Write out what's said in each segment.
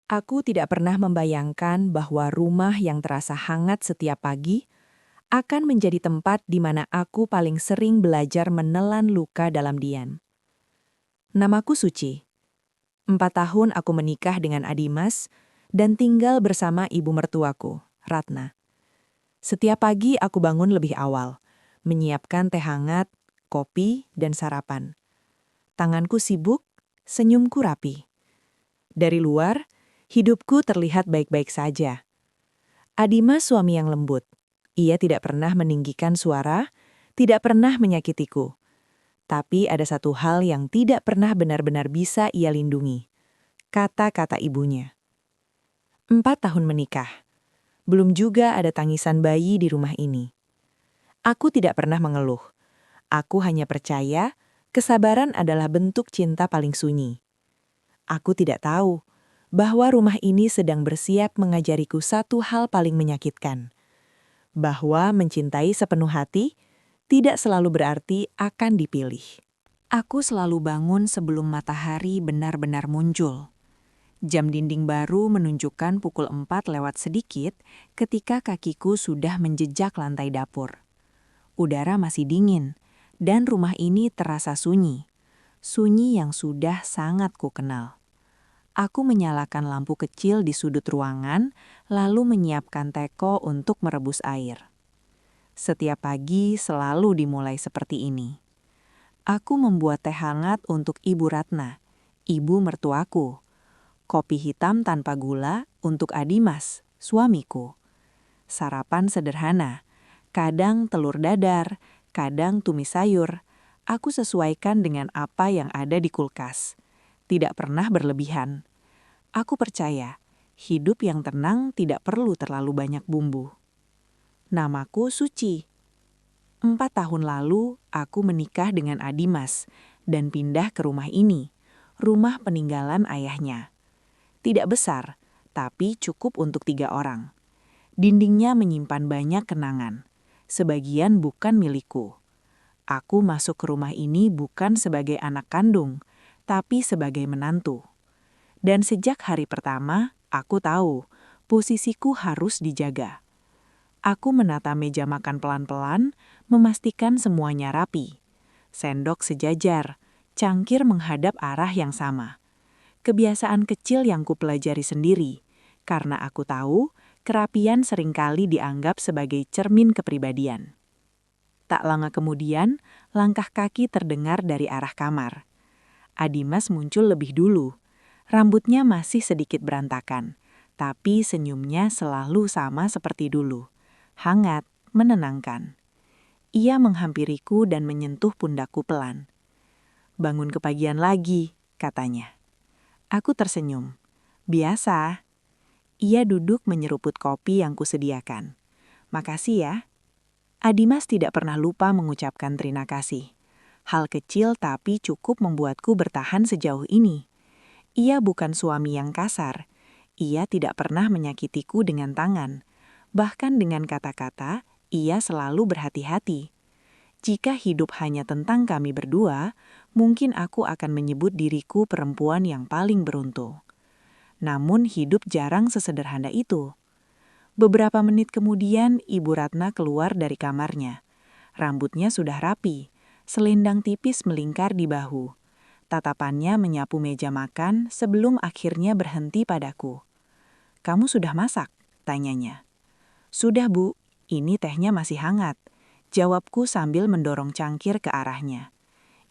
Aku tidak pernah membayangkan bahwa rumah yang terasa hangat setiap pagi akan menjadi tempat di mana aku paling sering belajar menelan luka dalam diam. Namaku Suci. 4 tahun aku menikah dengan Adimas dan tinggal bersama ibu mertuaku, Ratna. Setiap pagi aku bangun lebih awal, menyiapkan teh hangat, kopi, dan sarapan. Tanganku sibuk, senyumku rapi. Dari luar, hidupku terlihat baik-baik saja. Adimas suami yang lembut. Ia tidak pernah meninggikan suara, tidak pernah menyakitiku. Tapi ada satu hal yang tidak pernah benar-benar bisa ia lindungi. Kata-kata ibunya. 4 tahun menikah. Belum juga ada tangisan bayi di rumah ini. Aku tidak pernah mengeluh. Aku hanya percaya kesabaran adalah bentuk cinta paling sunyi. Aku tidak tahu bahwa rumah ini sedang bersiap mengajariku satu hal paling menyakitkan. Bahwa mencintai sepenuh hati tidak selalu berarti akan dipilih. Aku selalu bangun sebelum matahari benar-benar muncul. Jam dinding baru menunjukkan pukul 4 lewat sedikit ketika kakiku sudah menjejak lantai dapur. Udara masih dingin, dan rumah ini terasa sunyi. Sunyi yang sudah sangat kukenal. Aku menyalakan lampu kecil di sudut ruangan, lalu menyiapkan teko untuk merebus air. Setiap pagi selalu dimulai seperti ini. Aku membuat teh hangat untuk Ibu Ratna, ibu mertuaku. Kopi hitam tanpa gula untuk Adimas, suamiku. Sarapan sederhana, kadang telur dadar, kadang tumis sayur. Aku sesuaikan dengan apa yang ada di kulkas. Tidak pernah berlebihan. Aku percaya, hidup yang tenang tidak perlu terlalu banyak bumbu. Namaku Suci. 4 tahun lalu, aku menikah dengan Adimas dan pindah ke rumah ini, rumah peninggalan ayahnya. Tidak besar, tapi cukup untuk 3 orang. Dindingnya menyimpan banyak kenangan. Sebagian bukan milikku. Aku masuk ke rumah ini bukan sebagai anak kandung, tapi sebagai menantu. Dan sejak hari pertama, aku tahu posisiku harus dijaga. Aku menata meja makan pelan-pelan, memastikan semuanya rapi. Sendok sejajar, cangkir menghadap arah yang sama. Kebiasaan kecil yang kupelajari sendiri, karena aku tahu kerapian seringkali dianggap sebagai cermin kepribadian. Tak lama kemudian, langkah kaki terdengar dari arah kamar. Adimas muncul lebih dulu. Rambutnya masih sedikit berantakan, tapi senyumnya selalu sama seperti dulu. Hangat, menenangkan. Ia menghampiriku dan menyentuh pundakku pelan. "Bangun kepagian lagi," katanya. Aku tersenyum. "Biasa." Ia duduk menyeruput kopi yang kusediakan. "Makasih ya." Adimas tidak pernah lupa mengucapkan terima kasih. Hal kecil tapi cukup membuatku bertahan sejauh ini. Ia bukan suami yang kasar. Ia tidak pernah menyakitiku dengan tangan. Bahkan dengan kata-kata, ia selalu berhati-hati. Jika hidup hanya tentang kami berdua, mungkin aku akan menyebut diriku perempuan yang paling beruntung. Namun hidup jarang sesederhana itu. Beberapa menit kemudian, Ibu Ratna keluar dari kamarnya. Rambutnya sudah rapi, selendang tipis melingkar di bahu. Tatapannya menyapu meja makan sebelum akhirnya berhenti padaku. "Kamu sudah masak?" tanyanya. "Sudah, Bu. Ini tehnya masih hangat," jawabku sambil mendorong cangkir ke arahnya.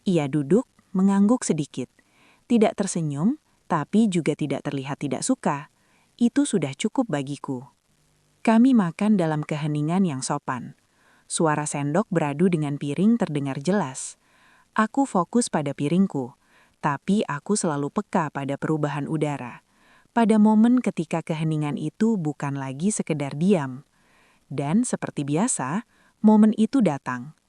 Ia duduk, mengangguk sedikit. Tidak tersenyum, tapi juga tidak terlihat tidak suka. Itu sudah cukup bagiku. Kami makan dalam keheningan yang sopan. Suara sendok beradu dengan piring terdengar jelas. Aku fokus pada piringku, tapi aku selalu peka pada perubahan udara. Pada momen ketika keheningan itu bukan lagi sekedar diam. Dan seperti biasa, momen itu datang.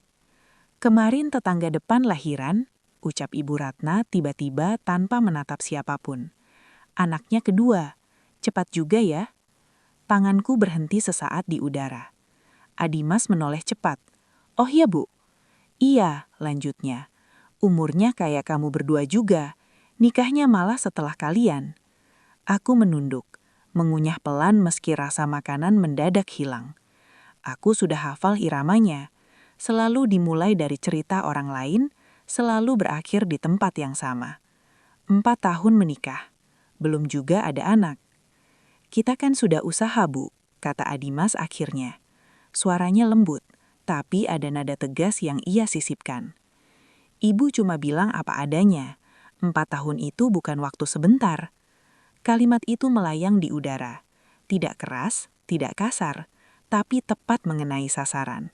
"Kemarin tetangga depan lahiran," ucap Ibu Ratna tiba-tiba tanpa menatap siapapun. "Anaknya kedua. Cepat juga ya." Tanganku berhenti sesaat di udara. Adimas menoleh cepat. "Oh ya, Bu." "Iya," lanjutnya. "Umurnya kayak kamu berdua juga. Nikahnya malah setelah kalian." Aku menunduk, mengunyah pelan meski rasa makanan mendadak hilang. Aku sudah hafal iramanya. Selalu dimulai dari cerita orang lain, selalu berakhir di tempat yang sama. 4 tahun menikah. Belum juga ada anak. Kita kan sudah usaha, Bu, kata Adimas akhirnya. Suaranya lembut, tapi ada nada tegas yang ia sisipkan. Ibu cuma bilang apa adanya. 4 tahun itu bukan waktu sebentar. Kalimat itu melayang di udara. Tidak keras, tidak kasar, tapi tepat mengenai sasaran.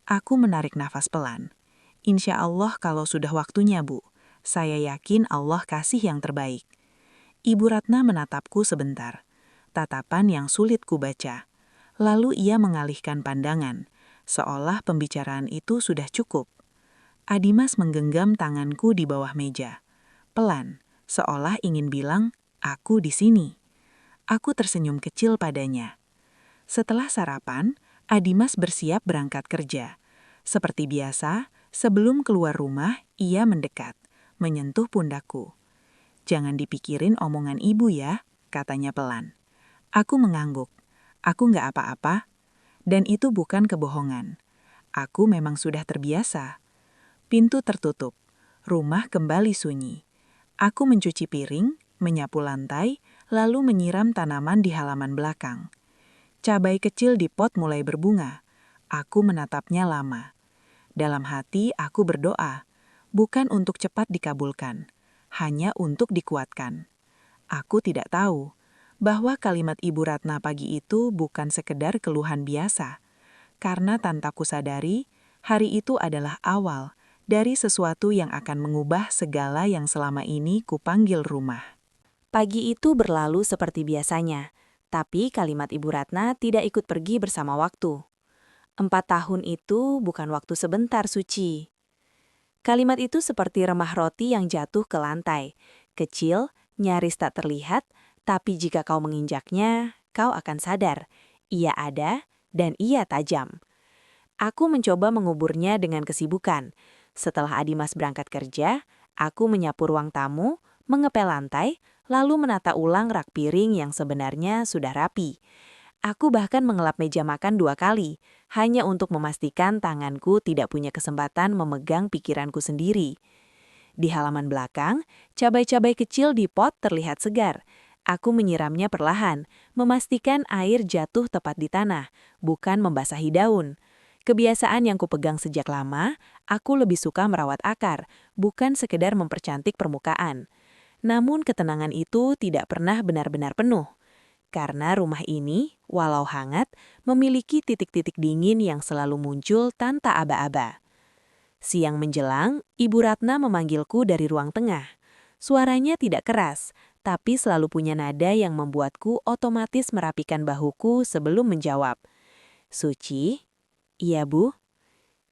Aku menarik nafas pelan. Insya Allah kalau sudah waktunya, Bu. Saya yakin Allah kasih yang terbaik. Ibu Ratna menatapku sebentar. Tatapan yang sulit kubaca. Lalu ia mengalihkan pandangan, seolah pembicaraan itu sudah cukup. Adimas menggenggam tanganku di bawah meja. Pelan, seolah ingin bilang, aku di sini. Aku tersenyum kecil padanya. Setelah sarapan, Adimas bersiap berangkat kerja. Seperti biasa, sebelum keluar rumah, ia mendekat, menyentuh pundakku. Jangan dipikirin omongan ibu ya, katanya pelan. Aku mengangguk. Aku nggak apa-apa. Dan itu bukan kebohongan. Aku memang sudah terbiasa. Pintu tertutup. Rumah kembali sunyi. Aku mencuci piring, menyapu lantai, lalu menyiram tanaman di halaman belakang. Cabai kecil di pot mulai berbunga. Aku menatapnya lama. Dalam hati aku berdoa, bukan untuk cepat dikabulkan, hanya untuk dikuatkan. Aku tidak tahu bahwa kalimat Ibu Ratna pagi itu bukan sekedar keluhan biasa, karena tanpa kusadari, hari itu adalah awal dari sesuatu yang akan mengubah segala yang selama ini kupanggil rumah. Pagi itu berlalu seperti biasanya, tapi kalimat Ibu Ratna tidak ikut pergi bersama waktu. 4 tahun itu bukan waktu sebentar, Suci. Kalimat itu seperti remah roti yang jatuh ke lantai. Kecil, nyaris tak terlihat, tapi jika kau menginjaknya, kau akan sadar. Ia ada, dan ia tajam. Aku mencoba menguburnya dengan kesibukan. Setelah Adimas berangkat kerja, aku menyapu ruang tamu, mengepel lantai, lalu menata ulang rak piring yang sebenarnya sudah rapi. Aku bahkan mengelap meja makan 2 kali, hanya untuk memastikan tanganku tidak punya kesempatan memegang pikiranku sendiri. Di halaman belakang, cabai-cabai kecil di pot terlihat segar. Aku menyiramnya perlahan, memastikan air jatuh tepat di tanah, bukan membasahi daun. Kebiasaan yang kupegang sejak lama, aku lebih suka merawat akar, bukan sekedar mempercantik permukaan. Namun ketenangan itu tidak pernah benar-benar penuh. Karena rumah ini, walau hangat, memiliki titik-titik dingin yang selalu muncul tanpa aba-aba. Siang menjelang, Ibu Ratna memanggilku dari ruang tengah. Suaranya tidak keras, tapi selalu punya nada yang membuatku otomatis merapikan bahuku sebelum menjawab. Suci? Iya, Bu.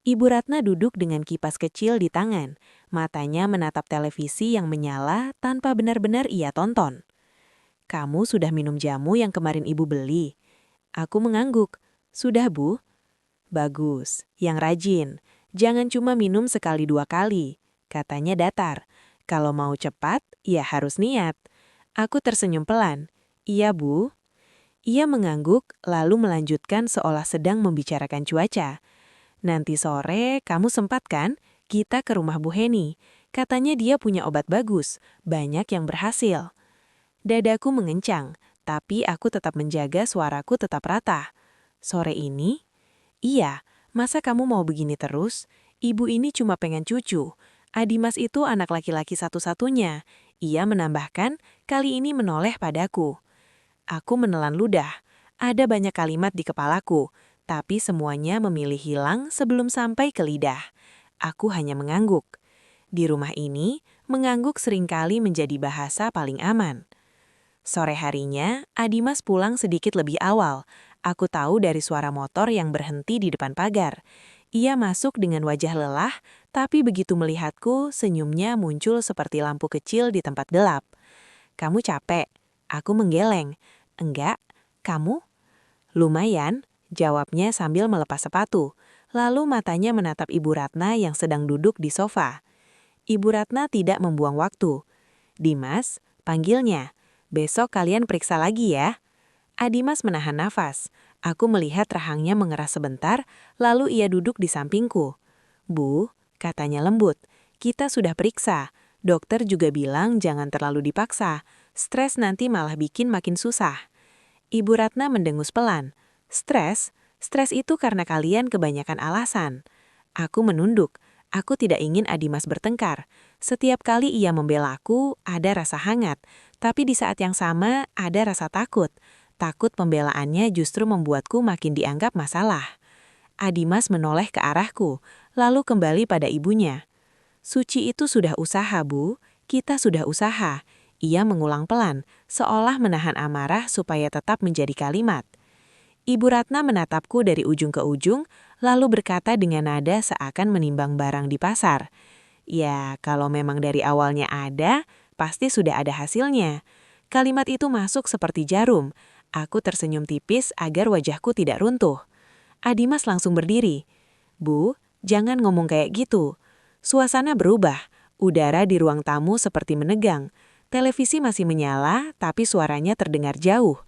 Ibu Ratna duduk dengan kipas kecil di tangan. Matanya menatap televisi yang menyala tanpa benar-benar ia tonton. Kamu sudah minum jamu yang kemarin ibu beli? Aku mengangguk. Sudah, Bu. Bagus, yang rajin. Jangan cuma minum sekali 2 kali. Katanya datar. Kalau mau cepat, ya harus niat. Aku tersenyum pelan. Iya, Bu. Ia mengangguk, lalu melanjutkan seolah sedang membicarakan cuaca. Nanti sore, kamu sempat kan? Kita ke rumah Bu Heni. Katanya dia punya obat bagus, banyak yang berhasil. Dadaku mengencang, tapi aku tetap menjaga suaraku tetap rata. Sore ini? Iya, masa kamu mau begini terus? Ibu ini cuma pengen cucu. Adimas itu anak laki-laki satu-satunya. Ia menambahkan, kali ini menoleh padaku. Aku menelan ludah. Ada banyak kalimat di kepalaku, tapi semuanya memilih hilang sebelum sampai ke lidah. Aku hanya mengangguk. Di rumah ini, mengangguk seringkali menjadi bahasa paling aman. Sore harinya, Adimas pulang sedikit lebih awal. Aku tahu dari suara motor yang berhenti di depan pagar. Ia masuk dengan wajah lelah, tapi begitu melihatku, senyumnya muncul seperti lampu kecil di tempat gelap. Kamu capek? Aku menggeleng. Enggak, kamu? Lumayan, jawabnya sambil melepas sepatu. Lalu matanya menatap Ibu Ratna yang sedang duduk di sofa. Ibu Ratna tidak membuang waktu. Dimas, panggilnya. Besok kalian periksa lagi ya. Adimas menahan nafas. Aku melihat rahangnya mengeras sebentar, lalu ia duduk di sampingku. Bu, katanya lembut, kita sudah periksa. Dokter juga bilang jangan terlalu dipaksa. Stres nanti malah bikin makin susah. Ibu Ratna mendengus pelan. Stres? Stres itu karena kalian kebanyakan alasan. Aku menunduk. Aku tidak ingin Adimas bertengkar. Setiap kali ia membela aku, ada rasa hangat. Tapi di saat yang sama, ada rasa takut. Takut pembelaannya justru membuatku makin dianggap masalah. Adimas menoleh ke arahku, lalu kembali pada ibunya. Suci itu sudah usaha, Bu. Kita sudah usaha. Ia mengulang pelan, seolah menahan amarah supaya tetap menjadi kalimat. Ibu Ratna menatapku dari ujung ke ujung, lalu berkata dengan nada seakan menimbang barang di pasar. Ya, kalau memang dari awalnya ada, pasti sudah ada hasilnya. Kalimat itu masuk seperti jarum. Aku tersenyum tipis agar wajahku tidak runtuh. Adimas langsung berdiri. Bu, jangan ngomong kayak gitu. Suasana berubah. Udara di ruang tamu seperti menegang. Televisi masih menyala, tapi suaranya terdengar jauh.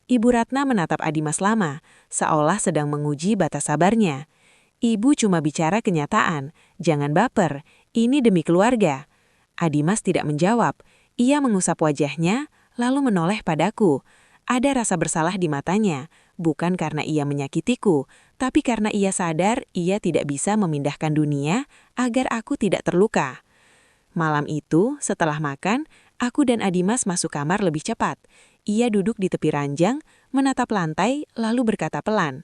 Ibu Ratna menatap Adimas lama, seolah sedang menguji batas sabarnya. Ibu cuma bicara kenyataan, jangan baper, ini demi keluarga. Adimas tidak menjawab. Ia mengusap wajahnya, lalu menoleh padaku. Ada rasa bersalah di matanya, bukan karena ia menyakitiku, tapi karena ia sadar ia tidak bisa memindahkan dunia agar aku tidak terluka. Malam itu, setelah makan, aku dan Adimas masuk kamar lebih cepat. Ia duduk di tepi ranjang, menatap lantai, lalu berkata pelan,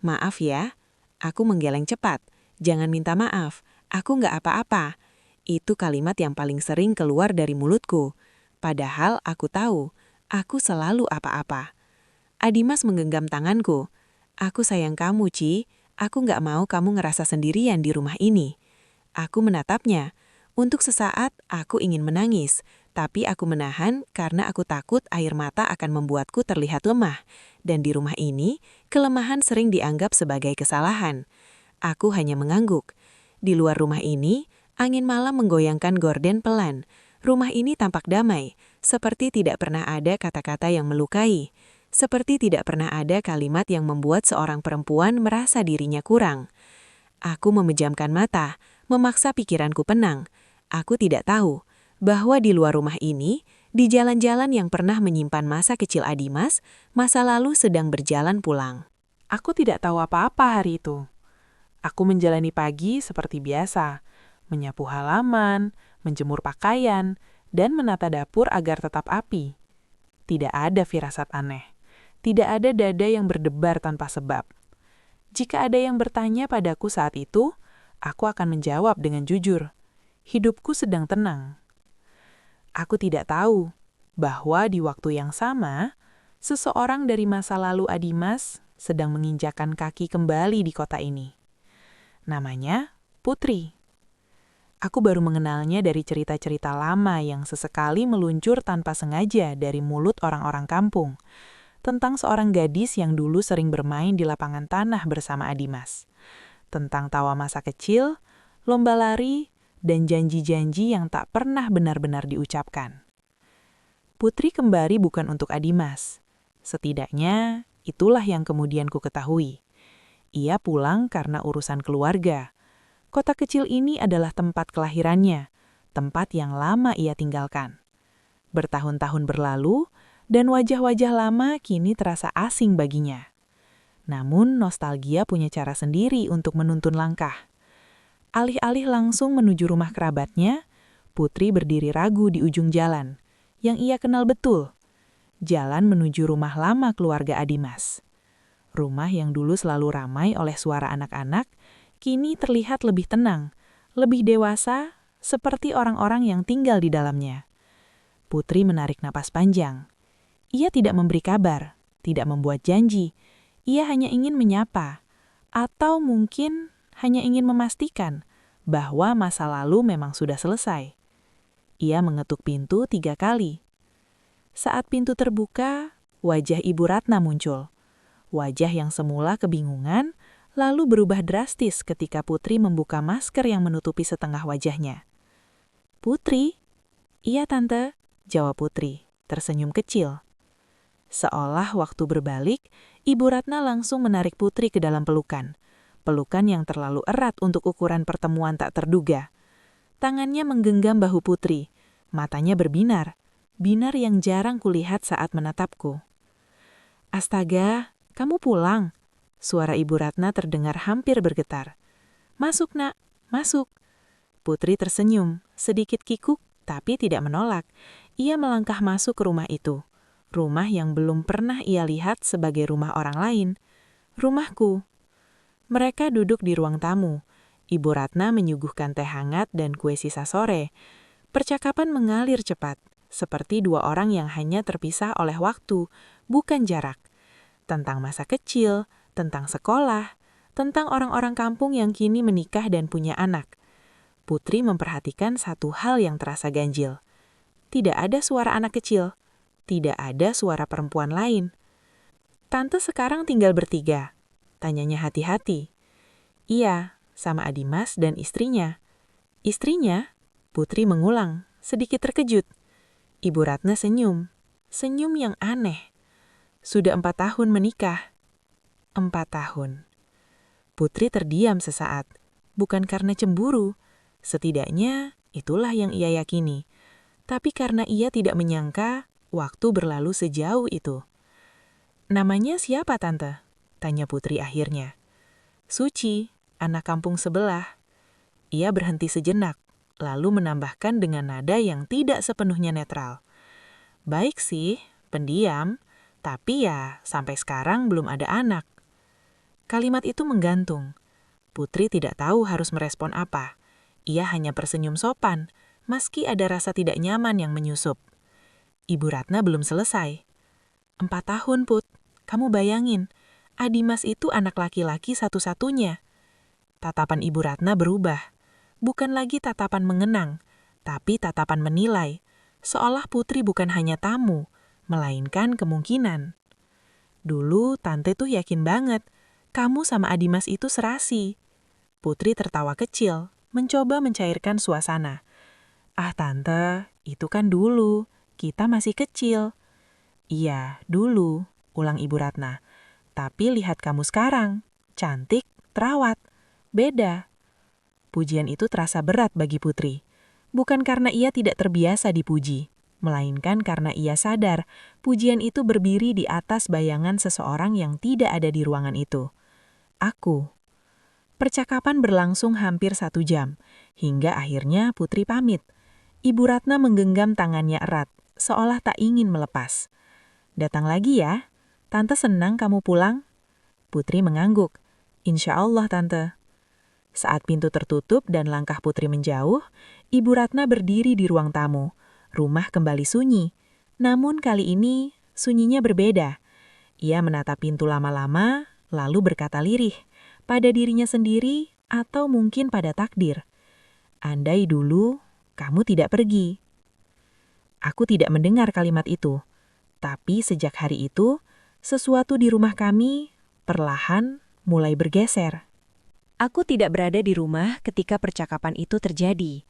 "Maaf ya." Aku menggeleng cepat. "Jangan minta maaf, aku nggak apa-apa." Itu kalimat yang paling sering keluar dari mulutku. Padahal aku tahu, aku selalu apa-apa. Adimas menggenggam tanganku. "Aku sayang kamu, Ci. Aku nggak mau kamu ngerasa sendirian di rumah ini." Aku menatapnya. Untuk sesaat, aku ingin menangis. Tapi aku menahan karena aku takut air mata akan membuatku terlihat lemah. Dan di rumah ini, kelemahan sering dianggap sebagai kesalahan. Aku hanya mengangguk. Di luar rumah ini, angin malam menggoyangkan gorden pelan. Rumah ini tampak damai, seperti tidak pernah ada kata-kata yang melukai. Seperti tidak pernah ada kalimat yang membuat seorang perempuan merasa dirinya kurang. Aku memejamkan mata, memaksa pikiranku tenang. Aku tidak tahu bahwa di luar rumah ini, di jalan-jalan yang pernah menyimpan masa kecil Adimas, masa lalu sedang berjalan pulang. Aku tidak tahu apa-apa hari itu. Aku menjalani pagi seperti biasa, menyapu halaman, menjemur pakaian, dan menata dapur agar tetap api. Tidak ada firasat aneh. Tidak ada dada yang berdebar tanpa sebab. Jika ada yang bertanya padaku saat itu, aku akan menjawab dengan jujur. Hidupku sedang tenang. Aku tidak tahu bahwa di waktu yang sama, seseorang dari masa lalu Adimas sedang menginjakan kaki kembali di kota ini. Namanya Putri. Aku baru mengenalnya dari cerita-cerita lama yang sesekali meluncur tanpa sengaja dari mulut orang-orang kampung, tentang seorang gadis yang dulu sering bermain di lapangan tanah bersama Adimas, tentang tawa masa kecil, lomba lari, dan janji-janji yang tak pernah benar-benar diucapkan. Putri kembali bukan untuk Adimas. Setidaknya, itulah yang kemudian ku ketahui. Ia pulang karena urusan keluarga. Kota kecil ini adalah tempat kelahirannya, tempat yang lama ia tinggalkan. Bertahun-tahun berlalu, dan wajah-wajah lama kini terasa asing baginya. Namun, nostalgia punya cara sendiri untuk menuntun langkah. Alih-alih langsung menuju rumah kerabatnya, Putri berdiri ragu di ujung jalan, yang ia kenal betul. Jalan menuju rumah lama keluarga Adimas. Rumah yang dulu selalu ramai oleh suara anak-anak, kini terlihat lebih tenang, lebih dewasa, seperti orang-orang yang tinggal di dalamnya. Putri menarik napas panjang. Ia tidak memberi kabar, tidak membuat janji. Ia hanya ingin menyapa, atau mungkin hanya ingin memastikan bahwa masa lalu memang sudah selesai. Ia mengetuk pintu 3 kali. Saat pintu terbuka, wajah Ibu Ratna muncul. Wajah yang semula kebingungan, lalu berubah drastis ketika Putri membuka masker yang menutupi setengah wajahnya. "Putri?" "Iya, Tante," jawab Putri. tersenyum kecil. Seolah waktu berbalik, Ibu Ratna langsung menarik Putri ke dalam pelukan. Pelukan yang terlalu erat untuk ukuran pertemuan tak terduga. Tangannya menggenggam bahu Putri. Matanya berbinar. Binar yang jarang kulihat saat menatapku. "Astaga, kamu pulang?" Suara Ibu Ratna terdengar hampir bergetar. "Masuk, Nak, masuk." Putri tersenyum, sedikit kikuk, tapi tidak menolak. Ia melangkah masuk ke rumah itu. Rumah yang belum pernah ia lihat sebagai rumah orang lain. Rumahku. Mereka duduk di ruang tamu. Ibu Ratna menyuguhkan teh hangat dan kue sisa sore. Percakapan mengalir cepat, seperti dua orang yang hanya terpisah oleh waktu, bukan jarak. Tentang masa kecil, tentang sekolah, tentang orang-orang kampung yang kini menikah dan punya anak. Putri memperhatikan satu hal yang terasa ganjil. Tidak ada suara anak kecil. Tidak ada suara perempuan lain. "Tante sekarang tinggal bertiga?" tanyanya hati-hati. "Iya, sama Adimas dan istrinya." "Istrinya?" Putri mengulang, sedikit terkejut. Ibu Ratna senyum. Senyum yang aneh. "Sudah 4 tahun menikah." 4 tahun. Putri terdiam sesaat. Bukan karena cemburu. Setidaknya itulah yang ia yakini. Tapi karena ia tidak menyangka waktu berlalu sejauh itu. "Namanya siapa, Tante?" tanya Putri akhirnya. "Suci, anak kampung sebelah." Ia berhenti sejenak, lalu menambahkan dengan nada yang tidak sepenuhnya netral. "Baik sih, pendiam, tapi ya sampai sekarang belum ada anak." Kalimat itu menggantung. Putri tidak tahu harus merespon apa. Ia hanya tersenyum sopan, meski ada rasa tidak nyaman yang menyusup. Ibu Ratna belum selesai. 4 tahun, Put. Kamu bayangin, Adimas itu anak laki-laki satu-satunya." Tatapan Ibu Ratna berubah. Bukan lagi tatapan mengenang, tapi tatapan menilai. Seolah Putri bukan hanya tamu, melainkan kemungkinan. "Dulu Tante tuh yakin banget, kamu sama Adimas itu serasi." Putri tertawa kecil, mencoba mencairkan suasana. "Ah Tante, itu kan dulu. Kita masih kecil." "Iya, dulu," ulang Ibu Ratna. "Tapi lihat kamu sekarang, cantik, terawat. Beda." Pujian itu terasa berat bagi Putri. Bukan karena ia tidak terbiasa dipuji, melainkan karena ia sadar pujian itu berdiri di atas bayangan seseorang yang tidak ada di ruangan itu. Aku. Percakapan berlangsung hampir 1 jam, hingga akhirnya Putri pamit. Ibu Ratna menggenggam tangannya erat, seolah tak ingin melepas. "Datang lagi ya, Tante senang kamu pulang." Putri mengangguk. "Insya Allah, Tante." Saat pintu tertutup dan langkah Putri menjauh, Ibu Ratna berdiri di ruang tamu. Rumah kembali sunyi. Namun kali ini, sunyinya berbeda. Ia menatap pintu lama-lama, lalu berkata lirih, pada dirinya sendiri atau mungkin pada takdir. "Andai dulu, kamu tidak pergi." Aku tidak mendengar kalimat itu. Tapi sejak hari itu, sesuatu di rumah kami perlahan mulai bergeser. Aku tidak berada di rumah ketika percakapan itu terjadi.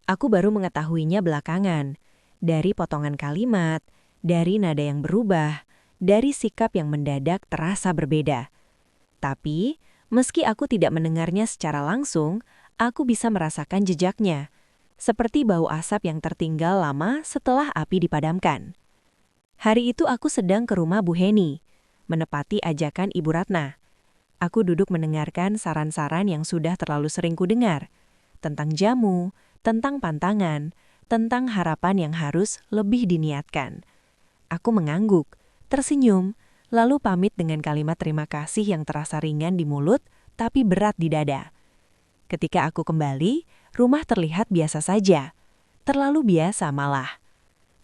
Aku baru mengetahuinya belakangan, dari potongan kalimat, dari nada yang berubah, dari sikap yang mendadak terasa berbeda. Tapi, meski aku tidak mendengarnya secara langsung, aku bisa merasakan jejaknya, seperti bau asap yang tertinggal lama setelah api dipadamkan. Hari itu aku sedang ke rumah Bu Heni, menepati ajakan Ibu Ratna. Aku duduk mendengarkan saran-saran yang sudah terlalu sering kudengar, tentang jamu, tentang pantangan, tentang harapan yang harus lebih diniatkan. Aku mengangguk, tersenyum, lalu pamit dengan kalimat terima kasih yang terasa ringan di mulut, tapi berat di dada. Ketika aku kembali, rumah terlihat biasa saja, terlalu biasa malah.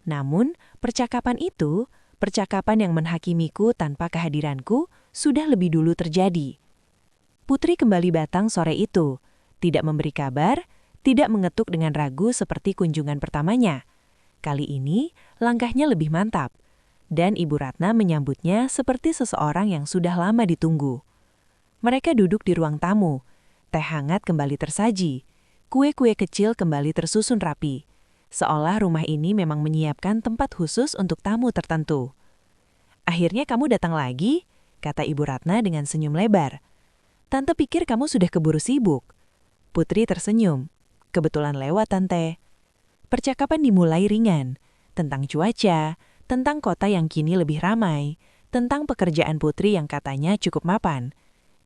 Namun, percakapan itu, percakapan yang menghakimiku tanpa kehadiranku, sudah lebih dulu terjadi. Putri kembali datang sore itu, tidak memberi kabar, tidak mengetuk dengan ragu seperti kunjungan pertamanya. Kali ini, langkahnya lebih mantap, dan Ibu Ratna menyambutnya seperti seseorang yang sudah lama ditunggu. Mereka duduk di ruang tamu, teh hangat kembali tersaji, kue-kue kecil kembali tersusun rapi. seolah rumah ini memang menyiapkan tempat khusus untuk tamu tertentu. "Akhirnya kamu datang lagi?" kata Ibu Ratna dengan senyum lebar. "Tante pikir kamu sudah keburu sibuk." Putri tersenyum. "Kebetulan lewat, Tante." Percakapan dimulai ringan, tentang cuaca, tentang kota yang kini lebih ramai, tentang pekerjaan Putri yang katanya cukup mapan.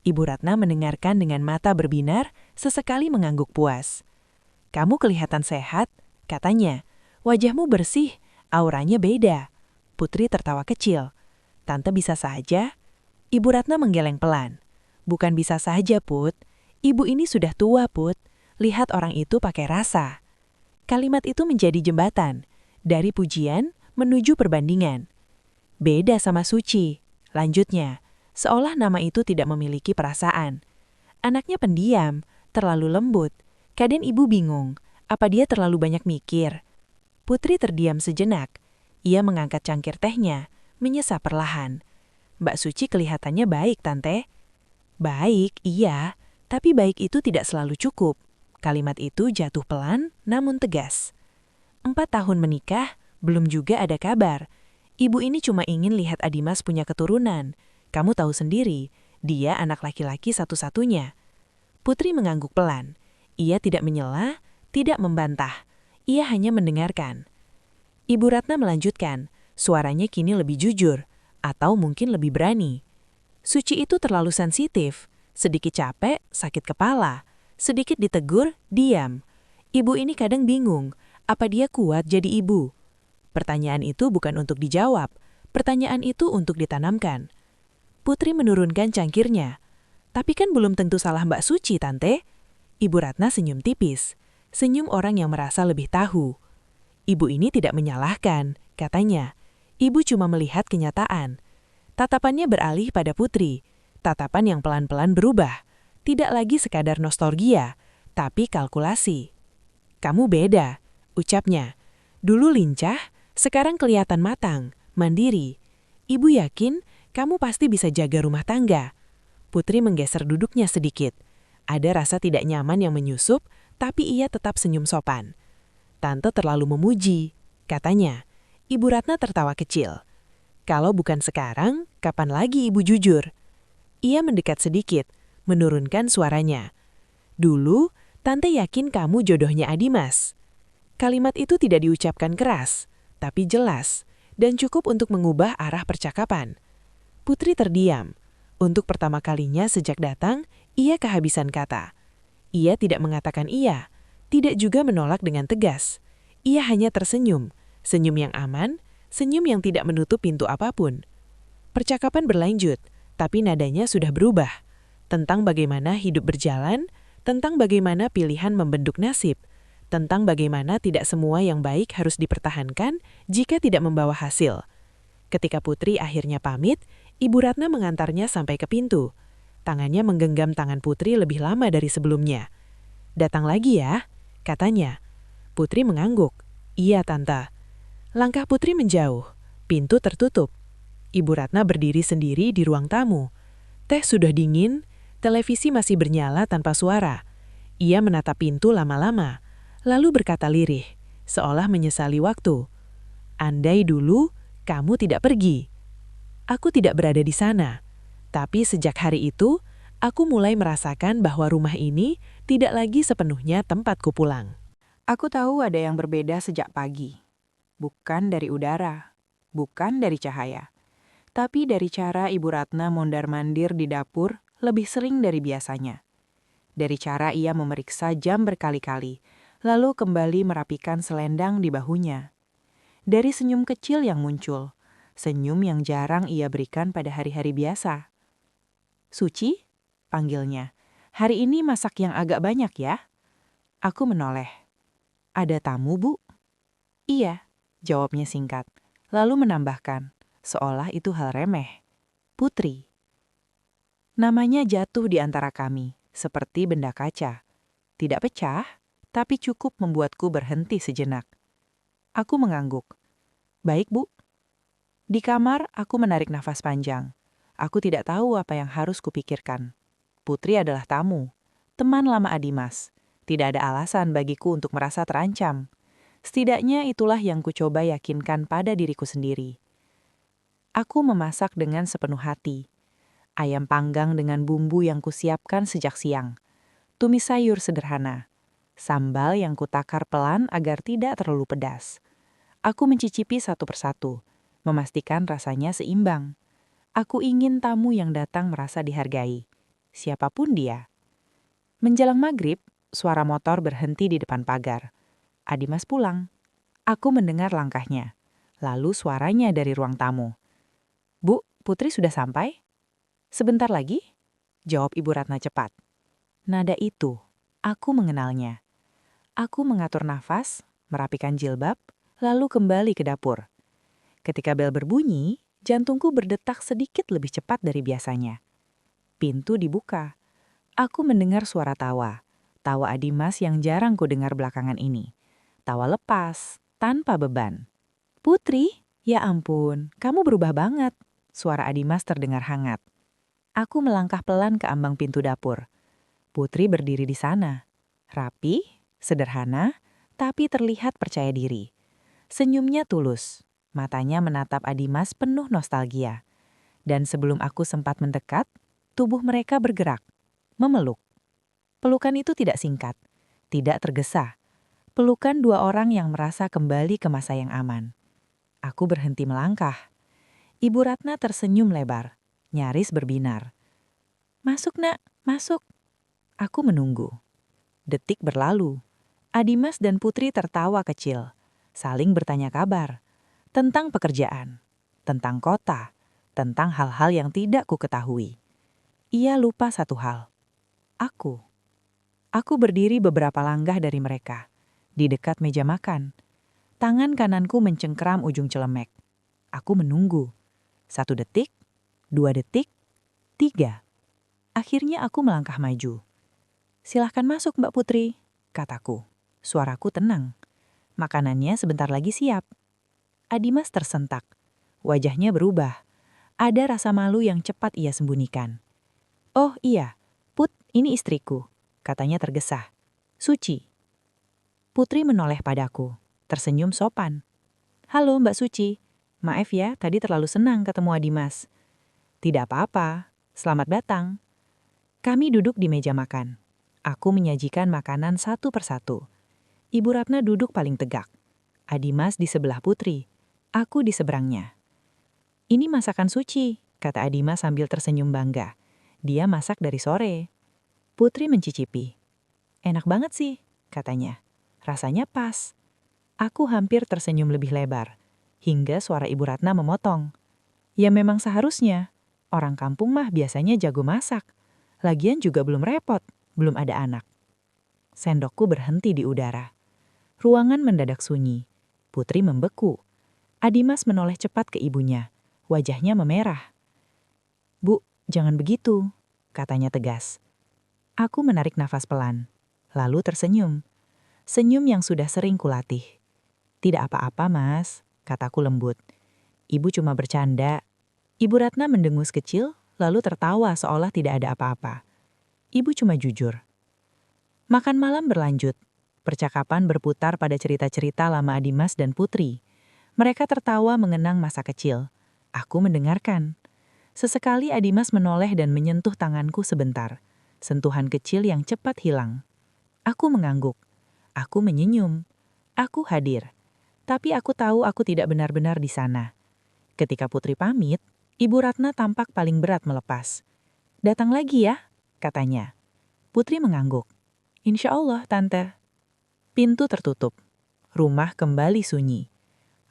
Ibu Ratna mendengarkan dengan mata berbinar, sesekali mengangguk puas. "Kamu kelihatan sehat," katanya. "Wajahmu bersih, auranya beda." Putri tertawa kecil. "Tante bisa saja?" Ibu Ratna menggeleng pelan. "Bukan bisa saja, Put. Ibu ini sudah tua, Put. Lihat orang itu pakai rasa." Kalimat itu menjadi jembatan, dari pujian menuju perbandingan. "Beda sama Suci," lanjutnya, seolah nama itu tidak memiliki perasaan. "Anaknya pendiam, terlalu lembut. Kadang ibu bingung, apa dia terlalu banyak mikir?" Putri terdiam sejenak. Ia mengangkat cangkir tehnya, menyesap perlahan. "Mbak Suci kelihatannya baik, Tante." "Baik, iya, tapi baik itu tidak selalu cukup." Kalimat itu jatuh pelan, namun tegas. 4 tahun menikah, belum juga ada kabar. Ibu ini cuma ingin lihat Adimas punya keturunan. Kamu tahu sendiri, dia anak laki-laki satu-satunya. Putri mengangguk pelan. Ia tidak menyela, tidak membantah. Ia hanya mendengarkan. Ibu Ratna melanjutkan, suaranya kini lebih jujur, atau mungkin lebih berani. "Suci itu terlalu sensitif, sedikit capek, sakit kepala. Sedikit ditegur, diam. Ibu ini kadang bingung, apa dia kuat jadi ibu?" Pertanyaan itu bukan untuk dijawab, pertanyaan itu untuk ditanamkan. Putri menurunkan cangkirnya. "Tapi kan belum tentu salah Mbak Suci, Tante." Ibu Ratna senyum tipis, senyum orang yang merasa lebih tahu. "Ibu ini tidak menyalahkan," katanya. "Ibu cuma melihat kenyataan." Tatapannya beralih pada Putri, tatapan yang pelan-pelan berubah. Tidak lagi sekadar nostalgia, tapi kalkulasi. "Kamu beda," ucapnya. "Dulu lincah, sekarang kelihatan matang, mandiri. Ibu yakin kamu pasti bisa jaga rumah tangga." Putri menggeser duduknya sedikit. Ada rasa tidak nyaman yang menyusup, tapi ia tetap senyum sopan. "Tante terlalu memuji," katanya. Ibu Ratna tertawa kecil. "Kalau bukan sekarang, kapan lagi ibu jujur?" Ia mendekat sedikit, menurunkan suaranya. "Dulu, Tante yakin kamu jodohnya Adimas." Kalimat itu tidak diucapkan keras, tapi jelas, dan cukup untuk mengubah arah percakapan. Putri terdiam. Untuk pertama kalinya sejak datang, ia kehabisan kata. Ia tidak mengatakan iya, tidak juga menolak dengan tegas. Ia hanya tersenyum, senyum yang aman, senyum yang tidak menutup pintu apapun. Percakapan berlanjut, tapi nadanya sudah berubah. Tentang bagaimana hidup berjalan, tentang bagaimana pilihan membentuk nasib, tentang bagaimana tidak semua yang baik harus dipertahankan jika tidak membawa hasil. Ketika Putri akhirnya pamit, Ibu Ratna mengantarnya sampai ke pintu. Tangannya menggenggam tangan Putri lebih lama dari sebelumnya. "Datang lagi ya," katanya. Putri mengangguk. "Iya, Tante." Langkah Putri menjauh. Pintu tertutup. Ibu Ratna berdiri sendiri di ruang tamu. Teh sudah dingin, televisi masih bernyala tanpa suara. Ia menatap pintu lama-lama, lalu berkata lirih, seolah menyesali waktu. "Andai dulu kamu tidak pergi." Aku tidak berada di sana. Tapi sejak hari itu, aku mulai merasakan bahwa rumah ini tidak lagi sepenuhnya tempatku pulang. Aku tahu ada yang berbeda sejak pagi. Bukan dari udara, bukan dari cahaya. Tapi dari cara Ibu Ratna mondar-mandir di dapur lebih sering dari biasanya. Dari cara ia memeriksa jam berkali-kali, lalu kembali merapikan selendang di bahunya. Dari senyum kecil yang muncul, senyum yang jarang ia berikan pada hari-hari biasa. "Suci?" panggilnya. "Hari ini masak yang agak banyak ya?" Aku menoleh. "Ada tamu, Bu?" "Iya," jawabnya singkat. Lalu menambahkan, seolah itu hal remeh. "Putri." Namanya jatuh di antara kami, seperti benda kaca. Tidak pecah, tapi cukup membuatku berhenti sejenak. Aku mengangguk. "Baik, Bu." Di kamar, aku menarik nafas panjang. Aku tidak tahu apa yang harus kupikirkan. Putri adalah tamu, teman lama Adimas. Tidak ada alasan bagiku untuk merasa terancam. Setidaknya itulah yang kucoba yakinkan pada diriku sendiri. Aku memasak dengan sepenuh hati. Ayam panggang dengan bumbu yang kusiapkan sejak siang. Tumis sayur sederhana. Sambal yang kutakar pelan agar tidak terlalu pedas. Aku mencicipi satu persatu, memastikan rasanya seimbang. Aku ingin tamu yang datang merasa dihargai, siapapun dia. Menjelang maghrib, suara motor berhenti di depan pagar. Adimas pulang. Aku mendengar langkahnya. Lalu suaranya dari ruang tamu. "Bu, Putri sudah sampai?" "Sebentar lagi," jawab Ibu Ratna cepat. Nada itu, aku mengenalnya. Aku mengatur nafas, merapikan jilbab, lalu kembali ke dapur. Ketika bel berbunyi, jantungku berdetak sedikit lebih cepat dari biasanya. Pintu dibuka. Aku mendengar suara tawa. Tawa Adimas yang jarang kudengar belakangan ini. Tawa lepas, tanpa beban. "Putri, ya ampun, kamu berubah banget." Suara Adimas terdengar hangat. Aku melangkah pelan ke ambang pintu dapur. Putri berdiri di sana. Rapi, sederhana, tapi terlihat percaya diri. Senyumnya tulus. Matanya menatap Adimas penuh nostalgia. Dan sebelum aku sempat mendekat, tubuh mereka bergerak, memeluk. Pelukan itu tidak singkat, tidak tergesa. Pelukan dua orang yang merasa kembali ke masa yang aman. Aku berhenti melangkah. Ibu Ratna tersenyum lebar, nyaris berbinar. "Masuk, Nak, masuk." Aku menunggu. Detik berlalu. Adimas dan Putri tertawa kecil, saling bertanya kabar. Tentang pekerjaan, tentang kota, tentang hal-hal yang tidak ku ketahui. Ia lupa satu hal. Aku. Aku berdiri beberapa langkah dari mereka, di dekat meja makan. Tangan kananku mencengkeram ujung celemek. Aku menunggu. 1 detik, 2 detik, 3. Akhirnya aku melangkah maju. "Silahkan masuk, Mbak Putri," kataku. Suaraku tenang. "Makanannya sebentar lagi siap." Adimas tersentak. Wajahnya berubah. Ada rasa malu yang cepat ia sembunyikan. "Oh iya, Put, ini istriku," katanya tergesa. "Suci." Putri menoleh padaku, tersenyum sopan. "Halo Mbak Suci, maaf ya tadi terlalu senang ketemu Adimas." "Tidak apa-apa, selamat datang." Kami duduk di meja makan. Aku menyajikan makanan satu persatu. Ibu Ratna duduk paling tegak. Adimas di sebelah Putri. Aku di seberangnya. "Ini masakan Suci," kata Adimas sambil tersenyum bangga. "Dia masak dari sore." Putri mencicipi. "Enak banget sih," katanya. "Rasanya pas." Aku hampir tersenyum lebih lebar, hingga suara Ibu Ratna memotong. "Ya memang seharusnya. Orang kampung mah biasanya jago masak. Lagian juga belum repot, belum ada anak." Sendokku berhenti di udara. Ruangan mendadak sunyi. Putri membeku. Adimas menoleh cepat ke ibunya. Wajahnya memerah. "Bu, jangan begitu," katanya tegas. Aku menarik nafas pelan, lalu tersenyum. Senyum yang sudah sering kulatih. "Tidak apa-apa, Mas," kataku lembut. "Ibu cuma bercanda." Ibu Ratna mendengus kecil, lalu tertawa seolah tidak ada apa-apa. Ibu cuma jujur. Makan malam berlanjut. Percakapan berputar pada cerita-cerita lama Adimas dan Putri. Mereka tertawa mengenang masa kecil. Aku mendengarkan. Sesekali Adimas menoleh dan menyentuh tanganku sebentar. Sentuhan kecil yang cepat hilang. Aku mengangguk. Aku menyenyum. Aku hadir. Tapi aku tahu aku tidak benar-benar di sana. Ketika Putri pamit, Ibu Ratna tampak paling berat melepas. "Datang lagi ya," katanya. Putri mengangguk. "Insya Allah, Tante." Pintu tertutup. Rumah kembali sunyi.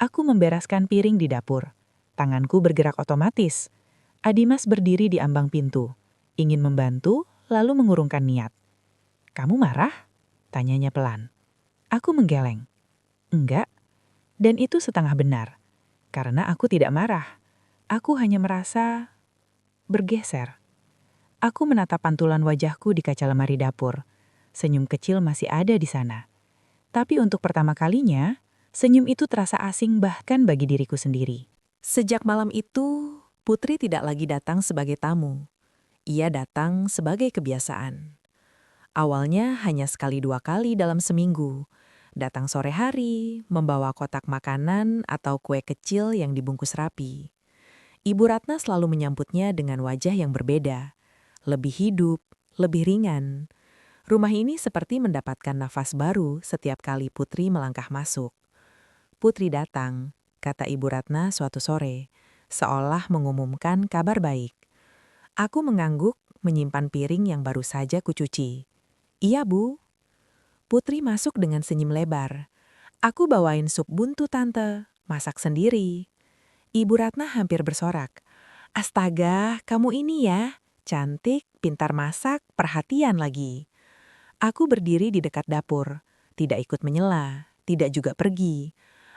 Aku membereskan piring di dapur. Tanganku bergerak otomatis. Adimas berdiri di ambang pintu. Ingin membantu, lalu mengurungkan niat. "Kamu marah?" tanyanya pelan. Aku menggeleng. "Enggak." Dan itu setengah benar. Karena aku tidak marah. Aku hanya merasa bergeser. Aku menatap pantulan wajahku di kaca lemari dapur. Senyum kecil masih ada di sana. Tapi untuk pertama kalinya, senyum itu terasa asing bahkan bagi diriku sendiri. Sejak malam itu, Putri tidak lagi datang sebagai tamu. Ia datang sebagai kebiasaan. Awalnya hanya sekali 2 kali dalam seminggu, Datang sore hari, membawa kotak makanan atau kue kecil yang dibungkus rapi. Ibu Ratna selalu menyambutnya dengan wajah yang berbeda, lebih hidup, lebih ringan. Rumah ini seperti mendapatkan nafas baru setiap kali Putri melangkah masuk. Putri datang, kata Ibu Ratna suatu sore, seolah mengumumkan kabar baik. Aku mengangguk, menyimpan piring yang baru saja kucuci. Iya, Bu. Putri masuk dengan senyum lebar. Aku bawain sup buntu, Tante. Masak sendiri. Ibu Ratna hampir bersorak. Astaga, kamu ini ya. Cantik, pintar masak, perhatian lagi. Aku berdiri di dekat dapur. Tidak ikut menyela, tidak juga pergi.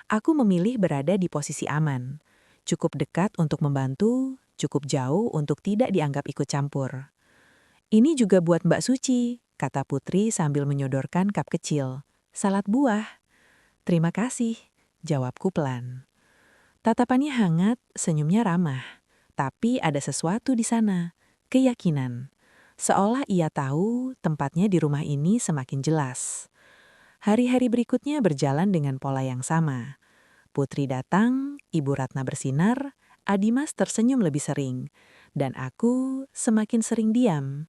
Aku memilih berada di posisi aman. Cukup dekat untuk membantu, cukup jauh untuk tidak dianggap ikut campur. Ini juga buat Mbak Suci, kata Putri sambil menyodorkan cup kecil. Salad buah. Terima kasih, jawabku pelan. Tatapannya hangat, senyumnya ramah. Tapi ada sesuatu di sana, keyakinan. Seolah ia tahu tempatnya di rumah ini semakin jelas. Hari-hari berikutnya berjalan dengan pola yang sama. Putri datang, Ibu Ratna bersinar, Adimas tersenyum lebih sering, dan aku semakin sering diam.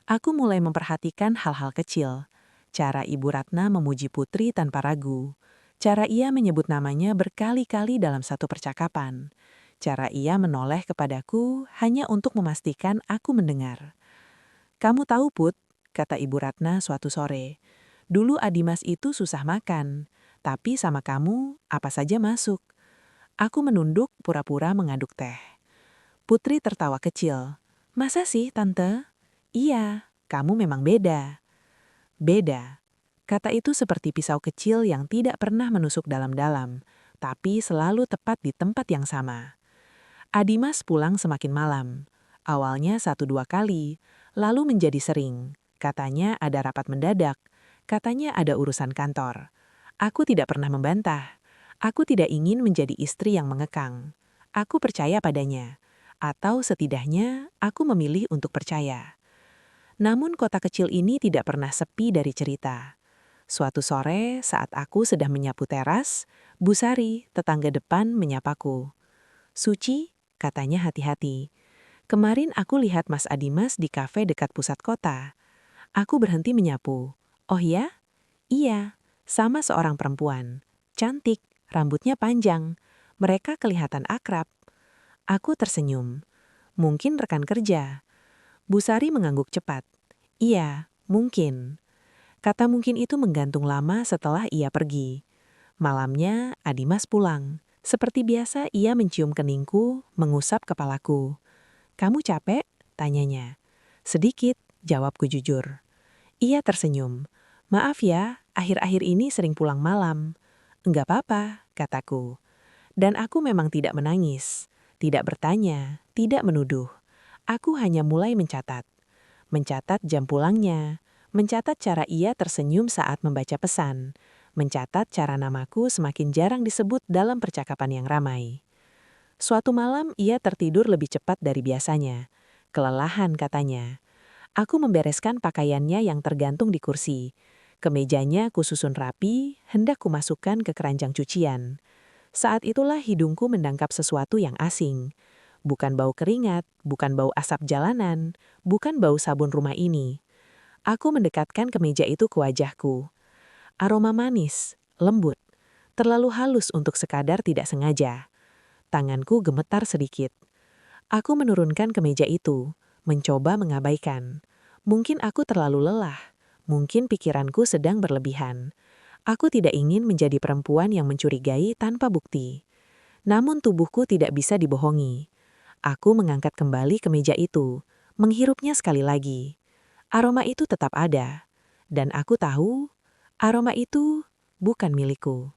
Aku mulai memperhatikan hal-hal kecil. Cara Ibu Ratna memuji Putri tanpa ragu. Cara ia menyebut namanya berkali-kali dalam satu percakapan. Cara ia menoleh kepadaku hanya untuk memastikan aku mendengar. Kamu tahu, Put, kata Ibu Ratna suatu sore. Dulu Adimas itu susah makan, tapi sama kamu apa saja masuk. Aku menunduk pura-pura mengaduk teh. Putri tertawa kecil. Masa sih, Tante? Iya, kamu memang beda. Beda. Kata itu seperti pisau kecil yang tidak pernah menusuk dalam-dalam, tapi selalu tepat di tempat yang sama. Adimas pulang semakin malam. Awalnya 1-2 kali, lalu menjadi sering. Katanya ada rapat mendadak, katanya ada urusan kantor. Aku tidak pernah membantah. Aku tidak ingin menjadi istri yang mengekang. Aku percaya padanya. Atau setidaknya aku memilih untuk percaya. Namun kota kecil ini tidak pernah sepi dari cerita. Suatu sore saat aku sedang menyapu teras, Bu Sari, tetangga depan, menyapaku. Suci, katanya hati-hati. Kemarin aku lihat Mas Adimas di kafe dekat pusat kota. Aku berhenti menyapu. Oh ya? Iya, sama seorang perempuan. Cantik, rambutnya panjang. Mereka kelihatan akrab. Aku tersenyum. Mungkin rekan kerja. Bu Sari mengangguk cepat. Iya, mungkin. Kata mungkin itu menggantung lama setelah ia pergi. Malamnya, Adimas pulang. Seperti biasa ia mencium keningku, mengusap kepalaku. Kamu capek? Tanyanya. Sedikit, jawabku jujur. Ia tersenyum. Maaf ya, akhir-akhir ini sering pulang malam. Enggak apa-apa, kataku. Dan aku memang tidak menangis, tidak bertanya, tidak menuduh. Aku hanya mulai mencatat. Mencatat jam pulangnya, mencatat cara ia tersenyum saat membaca pesan, mencatat cara namaku semakin jarang disebut dalam percakapan yang ramai. Suatu malam ia tertidur lebih cepat dari biasanya. Kelelahan katanya. Aku membereskan pakaiannya yang tergantung di kursi. Kemejanya kususun rapi, hendak kumasukkan ke keranjang cucian. Saat itulah hidungku mendangkap sesuatu yang asing. Bukan bau keringat, bukan bau asap jalanan, bukan bau sabun rumah ini. Aku mendekatkan kemeja itu ke wajahku. Aroma manis, lembut, terlalu halus untuk sekadar tidak sengaja. Tanganku gemetar sedikit. Aku menurunkan kemeja itu, mencoba mengabaikan. Mungkin aku terlalu lelah, mungkin pikiranku sedang berlebihan. Aku tidak ingin menjadi perempuan yang mencurigai tanpa bukti. Namun tubuhku tidak bisa dibohongi. Aku mengangkat kembali kemeja itu, menghirupnya sekali lagi. Aroma itu tetap ada. Dan aku tahu, aroma itu bukan milikku.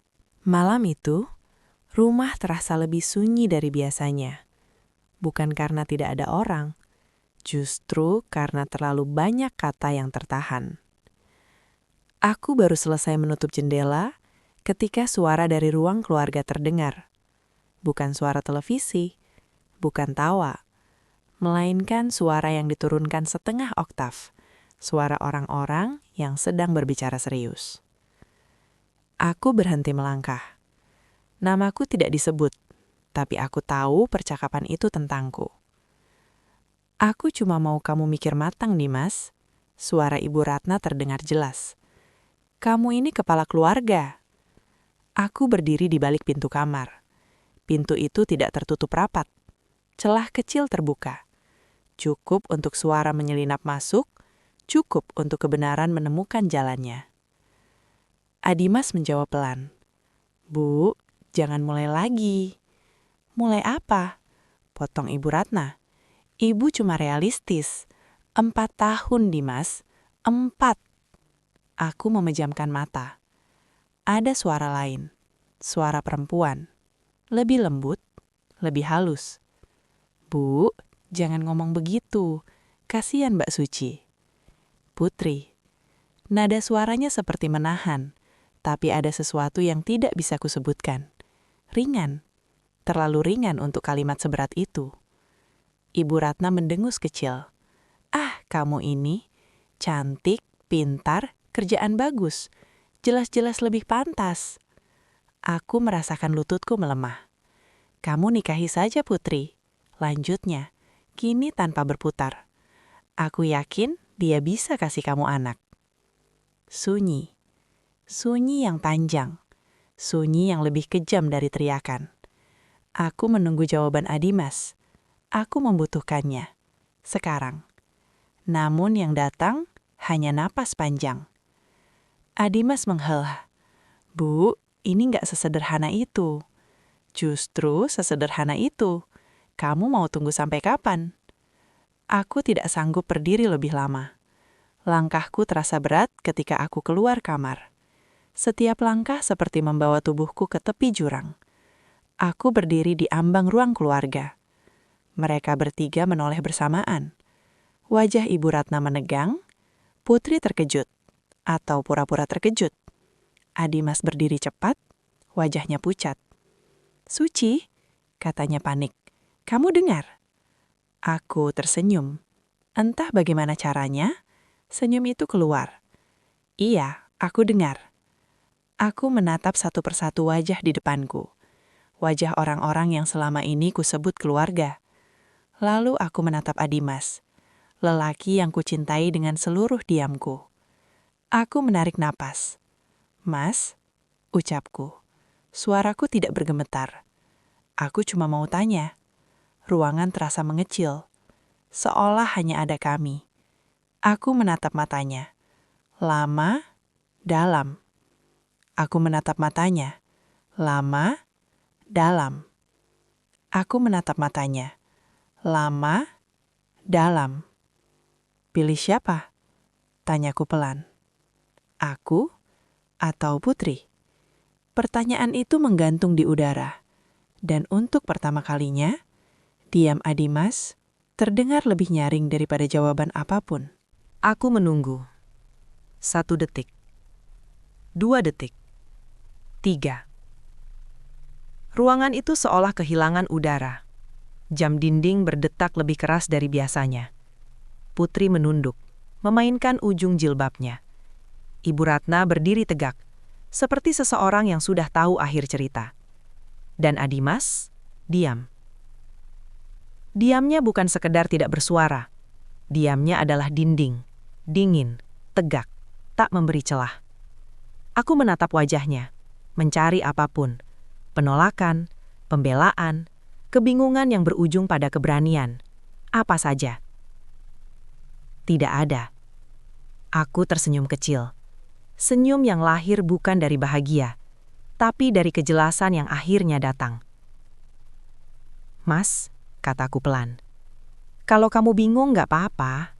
Malam itu, rumah terasa lebih sunyi dari biasanya. Bukan karena tidak ada orang, justru karena terlalu banyak kata yang tertahan. Aku baru selesai menutup jendela ketika suara dari ruang keluarga terdengar. Bukan suara televisi, bukan tawa, melainkan suara yang diturunkan setengah oktav, suara orang-orang yang sedang berbicara serius. Aku berhenti melangkah. Namaku tidak disebut, tapi aku tahu percakapan itu tentangku. Aku cuma mau kamu mikir matang, Dimas. Suara Ibu Ratna terdengar jelas. Kamu ini kepala keluarga. Aku berdiri di balik pintu kamar. Pintu itu tidak tertutup rapat. Celah kecil terbuka. Cukup untuk suara menyelinap masuk, cukup untuk kebenaran menemukan jalannya. Adimas menjawab pelan. Bu, jangan mulai lagi. Mulai apa? Potong Ibu Ratna. Ibu cuma realistis. 4 tahun, Dimas. 4. Aku memejamkan mata. Ada suara lain. Suara perempuan. Lebih lembut, lebih halus. Bu, jangan ngomong begitu. Kasihan Mbak Suci. Putri. Nada suaranya seperti menahan, tapi ada sesuatu yang tidak bisa kusebutkan. Ringan. Terlalu ringan untuk kalimat seberat itu. Ibu Ratna mendengus kecil. Ah, kamu ini cantik, pintar, kerjaan bagus. Jelas-jelas lebih pantas. Aku merasakan lututku melemah. Kamu nikahi saja, Putri. Lanjutnya, kini tanpa berputar. Aku yakin dia bisa kasih kamu anak. Sunyi. Sunyi yang panjang. Sunyi yang lebih kejam dari teriakan. Aku menunggu jawaban Adimas. Aku membutuhkannya. Sekarang. Namun yang datang hanya napas panjang. Adimas menghela. Bu, ini nggak sesederhana itu. Justru sesederhana itu. Kamu mau tunggu sampai kapan? Aku tidak sanggup berdiri lebih lama. Langkahku terasa berat ketika aku keluar kamar. Setiap langkah seperti membawa tubuhku ke tepi jurang. Aku berdiri di ambang ruang keluarga. Mereka bertiga menoleh bersamaan. Wajah Ibu Ratna menegang, Putri terkejut, atau pura-pura terkejut. Adimas berdiri cepat, wajahnya pucat. Suci, katanya panik. Kamu dengar? Aku tersenyum. Entah bagaimana caranya, senyum itu keluar. Iya, aku dengar. Aku menatap satu persatu wajah di depanku. Wajah orang-orang yang selama ini kusebut keluarga. Lalu aku menatap Adimas, lelaki yang kucintai dengan seluruh diamku. Aku menarik napas. Mas, ucapku. Suaraku tidak bergemetar. Aku cuma mau tanya. Ruangan terasa mengecil, seolah hanya ada kami. Aku menatap matanya. Lama, dalam. Aku menatap matanya. Lama, dalam. Aku menatap matanya. Lama, dalam. Pilih siapa? Tanyaku pelan. Aku atau Putri? Pertanyaan itu menggantung di udara. Dan untuk pertama kalinya, diam Adimas terdengar lebih nyaring daripada jawaban apapun. Aku menunggu. 1 detik. 2 detik. 3. Ruangan itu seolah kehilangan udara. Jam dinding berdetak lebih keras dari biasanya. Putri menunduk, memainkan ujung jilbabnya. Ibu Ratna berdiri tegak, seperti seseorang yang sudah tahu akhir cerita. Dan Adimas diam. Diamnya bukan sekedar tidak bersuara. Diamnya adalah dinding, dingin, tegak, tak memberi celah. Aku menatap wajahnya, mencari apapun. Penolakan, pembelaan, kebingungan yang berujung pada keberanian. Apa saja. Tidak ada. Aku tersenyum kecil. Senyum yang lahir bukan dari bahagia, tapi dari kejelasan yang akhirnya datang. Mas, kataku pelan. Kalau kamu bingung nggak apa-apa.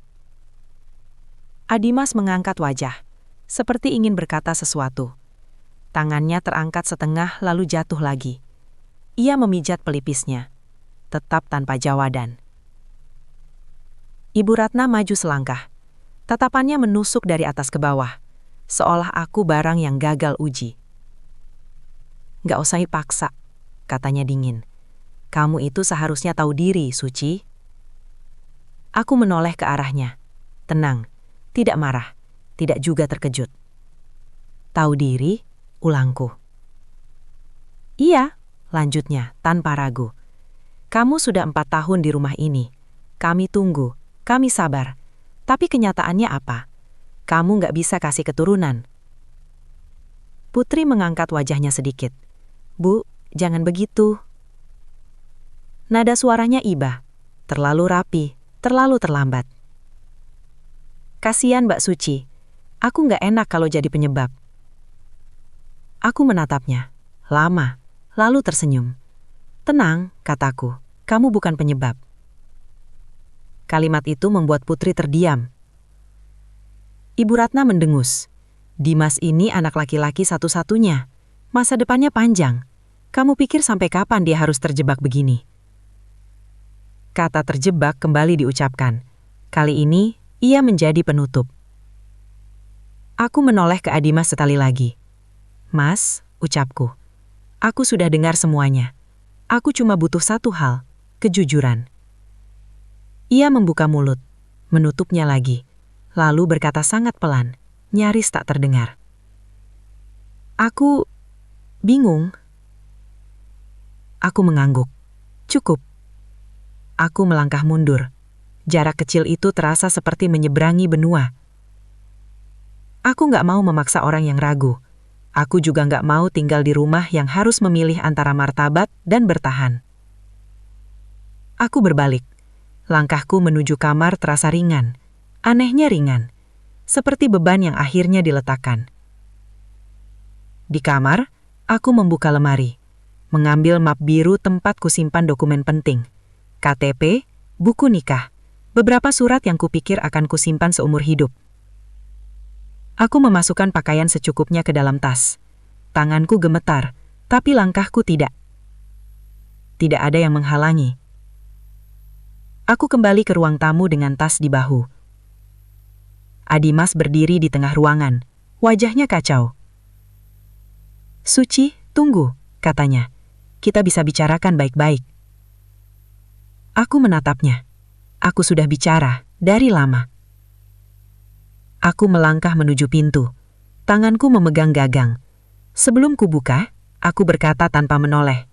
Adimas mengangkat wajah, seperti ingin berkata sesuatu. Tangannya terangkat setengah lalu jatuh lagi. Ia memijat pelipisnya, tetap tanpa jawaban. Ibu Ratna maju selangkah. Tatapannya menusuk dari atas ke bawah, seolah aku barang yang gagal uji. Nggak usah dipaksa, katanya dingin. Kamu itu seharusnya tahu diri, Suci. Aku menoleh ke arahnya. Tenang, tidak marah, tidak juga terkejut. Tahu diri? ulangku. Iya, lanjutnya tanpa ragu. Kamu sudah 4 tahun di rumah ini. Kami tunggu, kami sabar. Tapi kenyataannya apa? Kamu nggak bisa kasih keturunan. Putri mengangkat wajahnya sedikit. Bu, jangan begitu. Nada suaranya iba, terlalu rapi, terlalu terlambat. Kasian Mbak Suci, aku nggak enak kalau jadi penyebab. Aku menatapnya, lama, lalu tersenyum. Tenang, kataku, kamu bukan penyebab. Kalimat itu membuat Putri terdiam. Ibu Ratna mendengus. Dimas ini anak laki-laki satu-satunya. Masa depannya panjang. Kamu pikir sampai kapan dia harus terjebak begini? Kata terjebak kembali diucapkan. Kali ini, ia menjadi penutup. Aku menoleh ke Adimas sekali lagi. Mas, ucapku. Aku sudah dengar semuanya. Aku cuma butuh satu hal, kejujuran. Ia membuka mulut, menutupnya lagi, lalu berkata sangat pelan, nyaris tak terdengar. Aku bingung. Aku mengangguk. Cukup. Aku melangkah mundur. Jarak kecil itu terasa seperti menyeberangi benua. Aku nggak mau memaksa orang yang ragu. Aku juga nggak mau tinggal di rumah yang harus memilih antara martabat dan bertahan. Aku berbalik. Langkahku menuju kamar terasa ringan. Anehnya ringan. Seperti beban yang akhirnya diletakkan. Di kamar, aku membuka lemari. Mengambil map biru tempat kusimpan dokumen penting. KTP, buku nikah, beberapa surat yang kupikir akan kusimpan seumur hidup. Aku memasukkan pakaian secukupnya ke dalam tas. Tanganku gemetar, tapi langkahku tidak. Tidak ada yang menghalangi. Aku kembali ke ruang tamu dengan tas di bahu. Adimas berdiri di tengah ruangan, wajahnya kacau. Suci, tunggu, katanya. Kita bisa bicarakan baik-baik. Aku menatapnya. Aku sudah bicara, dari lama. Aku melangkah menuju pintu. Tanganku memegang gagang. Sebelum kubuka, aku berkata tanpa menoleh.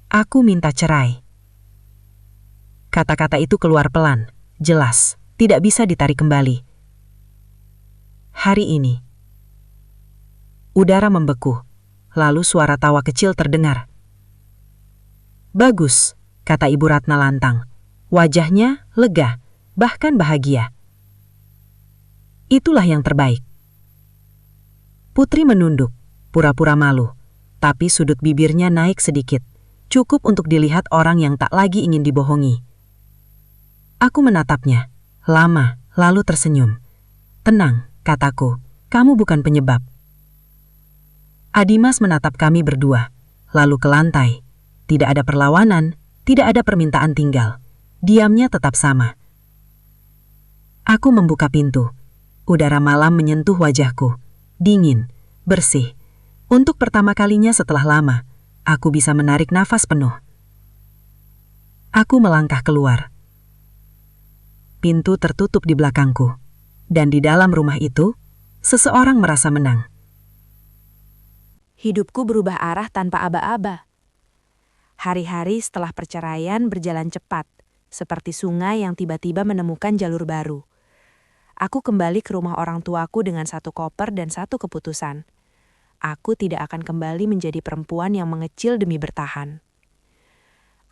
Aku minta cerai. Kata-kata itu keluar pelan, jelas, tidak bisa ditarik kembali. Hari ini. Udara membeku, lalu suara tawa kecil terdengar. Bagus, kata Ibu Ratna lantang. Wajahnya lega, bahkan bahagia. Itulah yang terbaik. Putri menunduk, pura-pura malu, tapi sudut bibirnya naik sedikit, cukup untuk dilihat orang yang tak lagi ingin dibohongi. Aku menatapnya, lama, lalu tersenyum. Tenang, kataku, kamu bukan penyebab. Adimas menatap kami berdua, lalu ke lantai. Tidak ada perlawanan, tidak ada permintaan tinggal. Diamnya tetap sama. Aku membuka pintu. Udara malam menyentuh wajahku. Dingin, bersih. Untuk pertama kalinya setelah lama, aku bisa menarik nafas penuh. Aku melangkah keluar. Pintu tertutup di belakangku. Dan di dalam rumah itu, seseorang merasa menang. Hidupku berubah arah tanpa aba-aba. Hari-hari setelah perceraian berjalan cepat, seperti sungai yang tiba-tiba menemukan jalur baru. Aku kembali ke rumah orang tuaku dengan satu koper dan satu keputusan. Aku tidak akan kembali menjadi perempuan yang mengecil demi bertahan.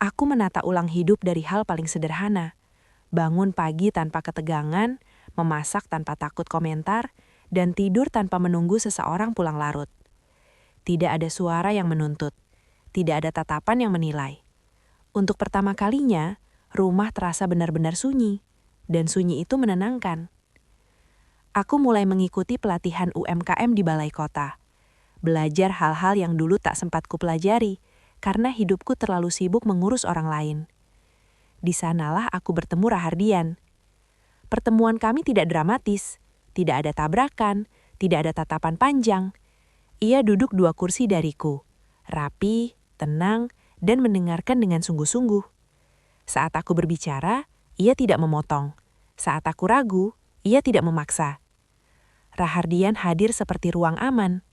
Aku menata ulang hidup dari hal paling sederhana. Bangun pagi tanpa ketegangan, memasak tanpa takut komentar, dan tidur tanpa menunggu seseorang pulang larut. Tidak ada suara yang menuntut. Tidak ada tatapan yang menilai. Untuk pertama kalinya, rumah terasa benar-benar sunyi, dan sunyi itu menenangkan. Aku mulai mengikuti pelatihan UMKM di balai kota. Belajar hal-hal yang dulu tak sempat kupelajari, karena hidupku terlalu sibuk mengurus orang lain. Di sanalah aku bertemu Rahardian. Pertemuan kami tidak dramatis, tidak ada tabrakan, tidak ada tatapan panjang. Ia duduk 2 kursi dariku, rapi, tenang, dan mendengarkan dengan sungguh-sungguh. Saat aku berbicara, ia tidak memotong. Saat aku ragu, ia tidak memaksa. Rahardian hadir seperti ruang aman.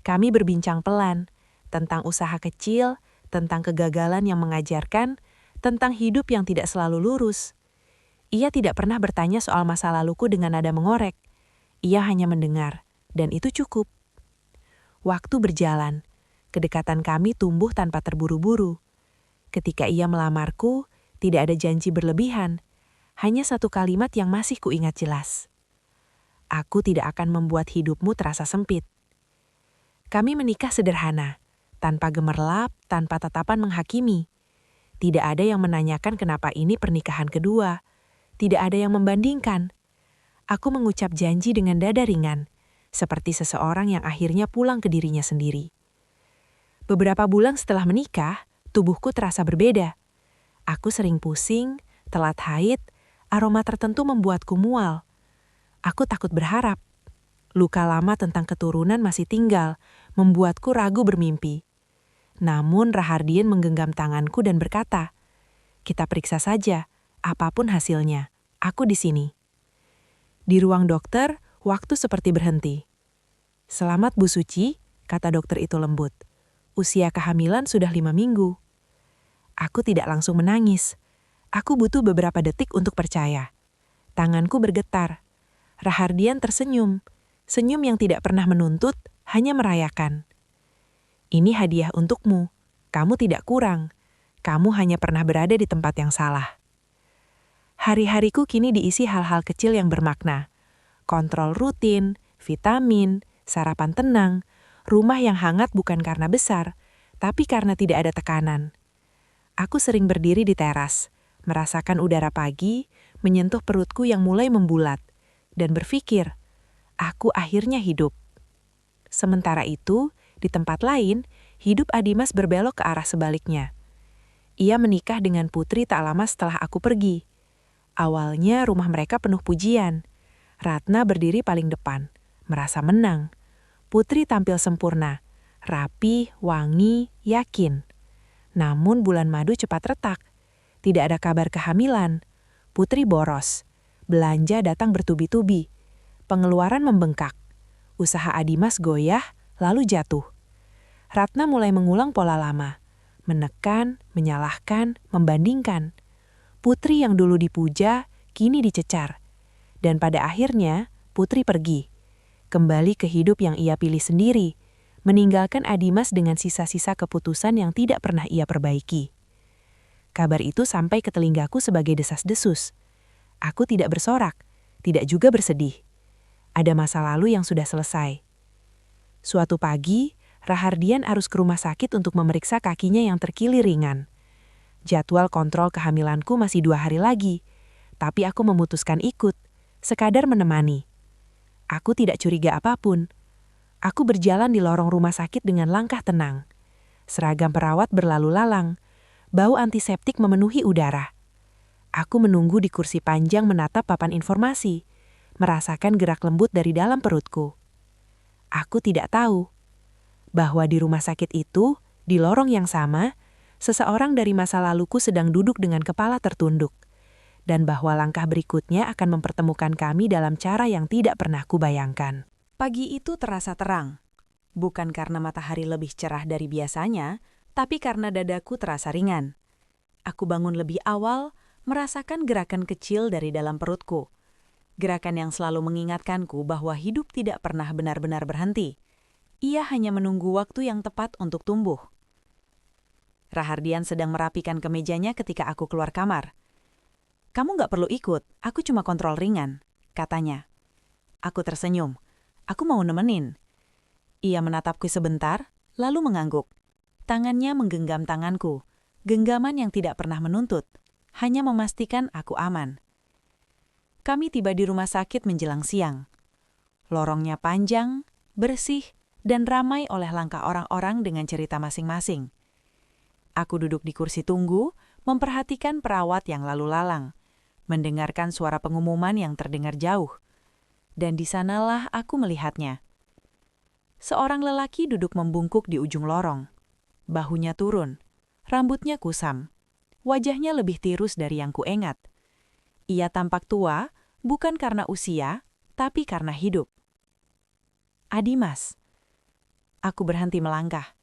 Kami berbincang pelan tentang usaha kecil, tentang kegagalan yang mengajarkan, tentang hidup yang tidak selalu lurus. Ia tidak pernah bertanya soal masa laluku dengan nada mengorek. Ia hanya mendengar, dan itu cukup. Waktu berjalan, kedekatan kami tumbuh tanpa terburu-buru. Ketika ia melamarku, tidak ada janji berlebihan, hanya satu kalimat yang masih kuingat jelas. Aku tidak akan membuat hidupmu terasa sempit. Kami menikah sederhana, tanpa gemerlap, tanpa tatapan menghakimi. Tidak ada yang menanyakan kenapa ini pernikahan kedua. Tidak ada yang membandingkan. Aku mengucap janji dengan dada ringan, seperti seseorang yang akhirnya pulang ke dirinya sendiri. Beberapa bulan setelah menikah, tubuhku terasa berbeda. Aku sering pusing, telat haid, aroma tertentu membuatku mual. Aku takut berharap. Luka lama tentang keturunan masih tinggal, membuatku ragu bermimpi. Namun Rahardian menggenggam tanganku dan berkata, "Kita periksa saja, apapun hasilnya, aku di sini." Di ruang dokter, waktu seperti berhenti. "Selamat Bu Suci," kata dokter itu lembut. "Usia kehamilan sudah 5 minggu." Aku tidak langsung menangis. Aku butuh beberapa detik untuk percaya. Tanganku bergetar. Rahardian tersenyum. Senyum yang tidak pernah menuntut, hanya merayakan. "Ini hadiah untukmu. Kamu tidak kurang. Kamu hanya pernah berada di tempat yang salah." Hari-hariku kini diisi hal-hal kecil yang bermakna. Kontrol rutin, vitamin, sarapan tenang, rumah yang hangat bukan karena besar, tapi karena tidak ada tekanan. Aku sering berdiri di teras, merasakan udara pagi, menyentuh perutku yang mulai membulat, dan berpikir, aku akhirnya hidup. Sementara itu, di tempat lain, hidup Adimas berbelok ke arah sebaliknya. Ia menikah dengan Putri tak lama setelah aku pergi. Awalnya rumah mereka penuh pujian. Ratna berdiri paling depan, merasa menang. Putri tampil sempurna, rapi, wangi, yakin. Namun bulan madu cepat retak. Tidak ada kabar kehamilan. Putri boros. Belanja datang bertubi-tubi. Pengeluaran membengkak. Usaha Adimas goyah, lalu jatuh. Ratna mulai mengulang pola lama. Menekan, menyalahkan, membandingkan. Putri yang dulu dipuja, kini dicecar. Dan pada akhirnya, Putri pergi. Kembali ke hidup yang ia pilih sendiri, meninggalkan Adimas dengan sisa-sisa keputusan yang tidak pernah ia perbaiki. Kabar itu sampai ke telingaku sebagai desas-desus. Aku tidak bersorak, tidak juga bersedih. Ada masa lalu yang sudah selesai. Suatu pagi, Rahardian harus ke rumah sakit untuk memeriksa kakinya yang terkilir ringan. Jadwal kontrol kehamilanku masih 2 hari lagi, tapi aku memutuskan ikut, sekadar menemani. Aku tidak curiga apapun. Aku berjalan di lorong rumah sakit dengan langkah tenang. Seragam perawat berlalu lalang, bau antiseptik memenuhi udara. Aku menunggu di kursi panjang menatap papan informasi, merasakan gerak lembut dari dalam perutku. Aku tidak tahu bahwa di rumah sakit itu, di lorong yang sama, seseorang dari masa laluku sedang duduk dengan kepala tertunduk, dan bahwa langkah berikutnya akan mempertemukan kami dalam cara yang tidak pernah kubayangkan. Pagi itu terasa terang, bukan karena matahari lebih cerah dari biasanya, tapi karena dadaku terasa ringan. Aku bangun lebih awal, merasakan gerakan kecil dari dalam perutku. Gerakan yang selalu mengingatkanku bahwa hidup tidak pernah benar-benar berhenti. Ia hanya menunggu waktu yang tepat untuk tumbuh. Rahardian sedang merapikan kemejanya ketika aku keluar kamar. "Kamu nggak perlu ikut, aku cuma kontrol ringan," katanya. Aku tersenyum. Aku mau nemenin. Ia menatapku sebentar, lalu mengangguk. Tangannya menggenggam tanganku, genggaman yang tidak pernah menuntut, hanya memastikan aku aman. Kami tiba di rumah sakit menjelang siang. Lorongnya panjang, bersih, dan ramai oleh langkah orang-orang dengan cerita masing-masing. Aku duduk di kursi tunggu, memperhatikan perawat yang lalu lalang, mendengarkan suara pengumuman yang terdengar jauh. Dan di sanalah aku melihatnya. Seorang lelaki duduk membungkuk di ujung lorong. Bahunya turun, rambutnya kusam. Wajahnya lebih tirus dari yang kuingat. Ia tampak tua, bukan karena usia, tapi karena hidup. "Adimas." Aku berhenti melangkah.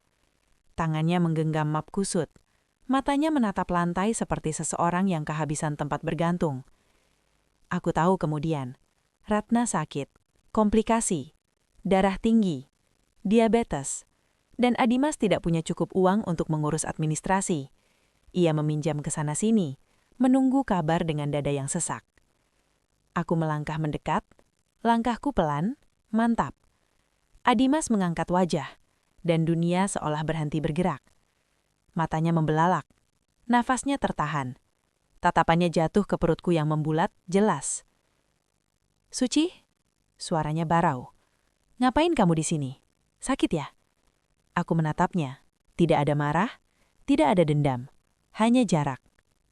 Tangannya menggenggam map kusut. Matanya menatap lantai seperti seseorang yang kehabisan tempat bergantung. Aku tahu kemudian, Ratna sakit, komplikasi, darah tinggi, diabetes, dan Adimas tidak punya cukup uang untuk mengurus administrasi. Ia meminjam ke sana-sini, menunggu kabar dengan dada yang sesak. Aku melangkah mendekat, langkahku pelan, mantap. Adimas mengangkat wajah, dan dunia seolah berhenti bergerak. Matanya membelalak, nafasnya tertahan. Tatapannya jatuh ke perutku yang membulat, jelas. "Suci?" Suaranya barau. "Ngapain kamu di sini? Sakit ya?" Aku menatapnya. Tidak ada marah, tidak ada dendam. Hanya jarak.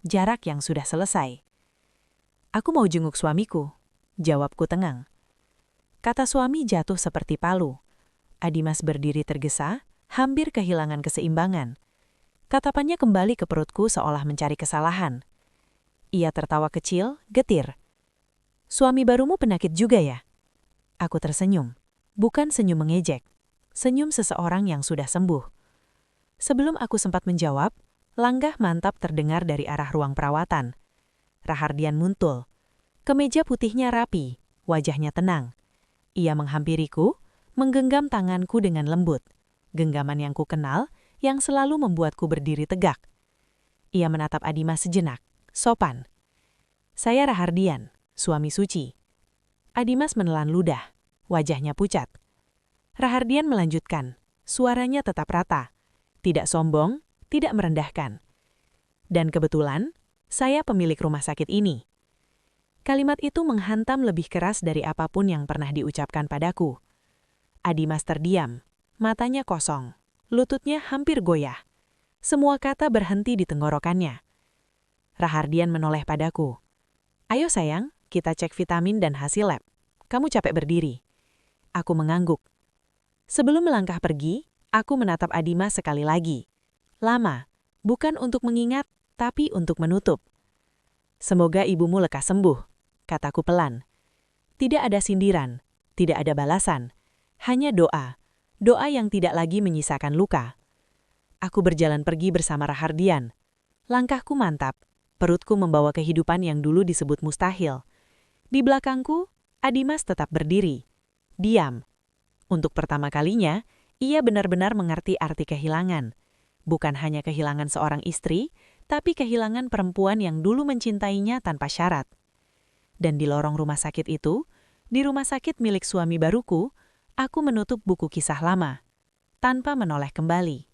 Jarak yang sudah selesai. "Aku mau jenguk suamiku," jawabku tengang. Kata suami jatuh seperti palu. Adimas berdiri tergesa, hampir kehilangan keseimbangan. Tatapannya kembali ke perutku seolah mencari kesalahan. Ia tertawa kecil, getir. "Suami barumu penakit juga ya?" Aku tersenyum. Bukan senyum mengejek. Senyum seseorang yang sudah sembuh. Sebelum aku sempat menjawab, langgah mantap terdengar dari arah ruang perawatan. Rahardian muncul. Kemeja putihnya rapi, wajahnya tenang. Ia menghampiriku, menggenggam tanganku dengan lembut. Genggaman yang ku kenal, yang selalu membuatku berdiri tegak. Ia menatap Adimas sejenak, sopan. "Saya Rahardian, suami Suci." Adimas menelan ludah, wajahnya pucat. Rahardian melanjutkan, suaranya tetap rata. Tidak sombong, tidak merendahkan. "Dan kebetulan, saya pemilik rumah sakit ini." Kalimat itu menghantam lebih keras dari apapun yang pernah diucapkan padaku. Adimas terdiam, matanya kosong, lututnya hampir goyah. Semua kata berhenti di tenggorokannya. Rahardian menoleh padaku. "Ayo sayang, kita cek vitamin dan hasil lab. Kamu capek berdiri." Aku mengangguk. Sebelum melangkah pergi, aku menatap Adimas sekali lagi. Lama, bukan untuk mengingat, tapi untuk menutup. "Semoga ibumu lekas sembuh," kataku pelan. Tidak ada sindiran, tidak ada balasan. Hanya doa. Doa yang tidak lagi menyisakan luka. Aku berjalan pergi bersama Rahardian. Langkahku mantap. Perutku membawa kehidupan yang dulu disebut mustahil. Di belakangku, Adimas tetap berdiri. Diam. Untuk pertama kalinya, ia benar-benar mengerti arti kehilangan. Bukan hanya kehilangan seorang istri, tapi kehilangan perempuan yang dulu mencintainya tanpa syarat. Dan di lorong rumah sakit itu, di rumah sakit milik suami baruku, aku menutup buku kisah lama, tanpa menoleh kembali.